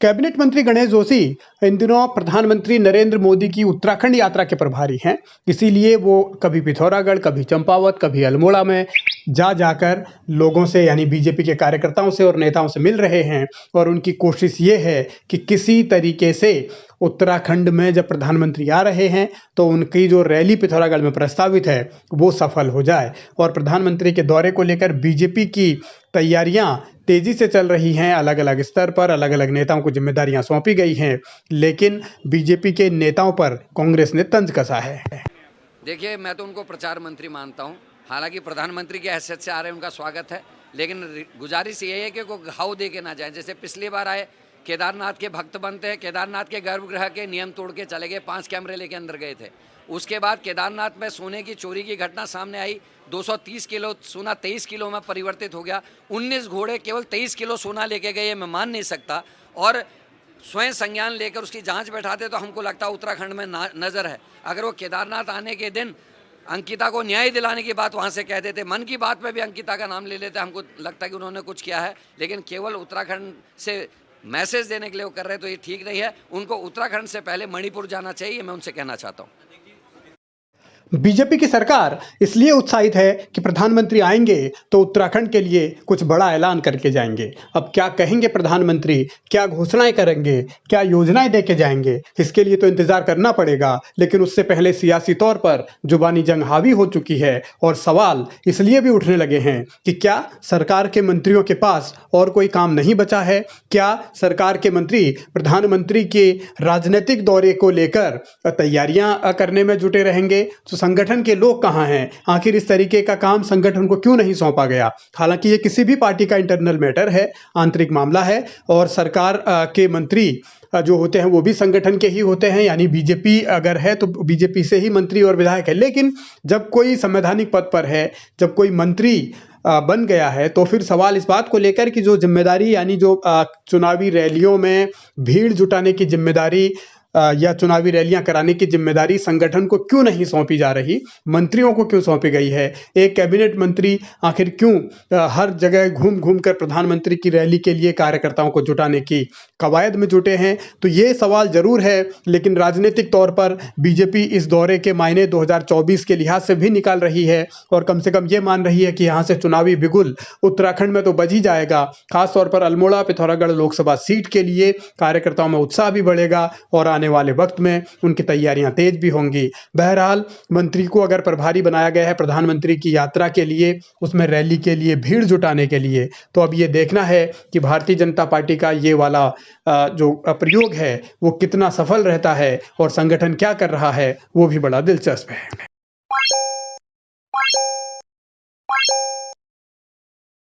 Cabinet मंत्री गणेश जोशी इन दिनों प्रधानमंत्री नरेंद्र मोदी की उत्तराखंड यात्रा के प्रभारी हैं। इसीलिए वो कभी पिथौरागढ़, कभी चंपावत, कभी अल्मोड़ा में जाकर लोगों से यानी बीजेपी के कार्यकर्ताओं से और नेताओं से मिल रहे हैं। और उनकी कोशिश ये है कि किसी तरीके से उत्तराखंड में जब प्रधानमंत्री आ रहे हैं तो उनकी जो रैली पिथौरागढ़ में प्रस्तावित है वो सफल हो जाए। और प्रधानमंत्री के दौरे को लेकर बीजेपी की तैयारियां तेजी से चल रही हैं। अलग अलग स्तर पर अलग अलग नेताओं को जिम्मेदारियां सौंपी गई हैं, लेकिन बीजेपी के नेताओं पर कांग्रेस ने तंज कसा है। देखिए, मैं तो उनको प्रचार मंत्री मानता हूं। हालांकि प्रधानमंत्री की हैसियत से आ रहे हैं, उनका स्वागत है, लेकिन गुजारिश ये है कि कोई घाव दे के ना जाए। जैसे पिछली बार आए, केदारनाथ के भक्त बनते हैं, केदारनाथ के गर्भगृह के नियम तोड़ के चले गए, 5 कैमरे लेके अंदर गए थे। उसके बाद केदारनाथ में सोने की चोरी की घटना सामने आई। 230 किलो सोना 23 किलो में परिवर्तित हो गया। 19 घोड़े केवल 23 किलो सोना लेके गए, मैं मान नहीं सकता। और स्वयं संज्ञान लेकर उसकी जांच बैठाते तो हमको लगता उत्तराखंड में नज़र है। अगर वो केदारनाथ आने के दिन अंकिता को न्याय दिलाने की बात वहाँ से कह देते, मन की बात में भी अंकिता का नाम ले लेते, हमको लगता है कि उन्होंने कुछ किया है। लेकिन केवल उत्तराखंड से मैसेज देने के लिए वो कर रहे हैं, तो ये ठीक नहीं है। उनको उत्तराखंड से पहले मणिपुर जाना चाहिए, मैं उनसे कहना चाहता हूँ। बीजेपी की सरकार इसलिए उत्साहित है कि प्रधानमंत्री आएंगे तो उत्तराखंड के लिए कुछ बड़ा ऐलान करके जाएंगे। अब क्या कहेंगे प्रधानमंत्री, क्या घोषणाएं करेंगे, क्या योजनाएं देके जाएंगे, इसके लिए तो इंतजार करना पड़ेगा। लेकिन उससे पहले सियासी तौर पर जुबानी जंग हावी हो चुकी है और सवाल इसलिए भी उठने लगे हैं कि क्या सरकार के मंत्रियों के पास और कोई काम नहीं बचा है? क्या सरकार के मंत्री प्रधानमंत्री के राजनीतिक दौरे को लेकर तैयारियां करने में जुटे रहेंगे? तो संगठन के लोग कहां हैं? आखिर इस तरीके का काम संगठन को क्यों नहीं सौंपा गया? हालांकि ये किसी भी पार्टी का इंटरनल मैटर है, आंतरिक मामला है, और सरकार के मंत्री जो होते हैं वो भी संगठन के ही होते हैं। यानी बीजेपी अगर है तो बीजेपी से ही मंत्री और विधायक है। लेकिन जब कोई संवैधानिक पद पर है, जब कोई मंत्री बन गया है, तो फिर सवाल इस बात को लेकर कि जो जिम्मेदारी यानी जो चुनावी रैलियों में भीड़ जुटाने की जिम्मेदारी या चुनावी रैलियां कराने की जिम्मेदारी संगठन को क्यों नहीं सौंपी जा रही, मंत्रियों को क्यों सौंपी गई है? एक कैबिनेट मंत्री आखिर क्यों हर जगह घूम घूम कर प्रधानमंत्री की रैली के लिए कार्यकर्ताओं को जुटाने की कवायद में जुटे हैं? तो ये सवाल जरूर है। लेकिन राजनीतिक तौर पर बीजेपी इस दौरे के मायने 2024 के लिहाज से भी निकाल रही है और कम से कम ये मान रही है कि यहाँ से चुनावी बिगुल उत्तराखंड में तो बज ही जाएगा। खासतौर पर अल्मोड़ा पिथौरागढ़ लोकसभा सीट के लिए कार्यकर्ताओं में उत्साह भी बढ़ेगा और आने वाले वक्त में उनकी तैयारियां तेज भी होंगी। बहरहाल, मंत्री को अगर प्रभारी बनाया गया है प्रधानमंत्री की यात्रा के लिए, उसमें रैली के लिए भीड़ जुटाने के लिए, तो अब ये देखना है कि भारतीय जनता पार्टी का ये वाला जो प्रयोग है वो कितना सफल रहता है और संगठन क्या कर रहा है, वो भी बड़ा दिलचस्प है।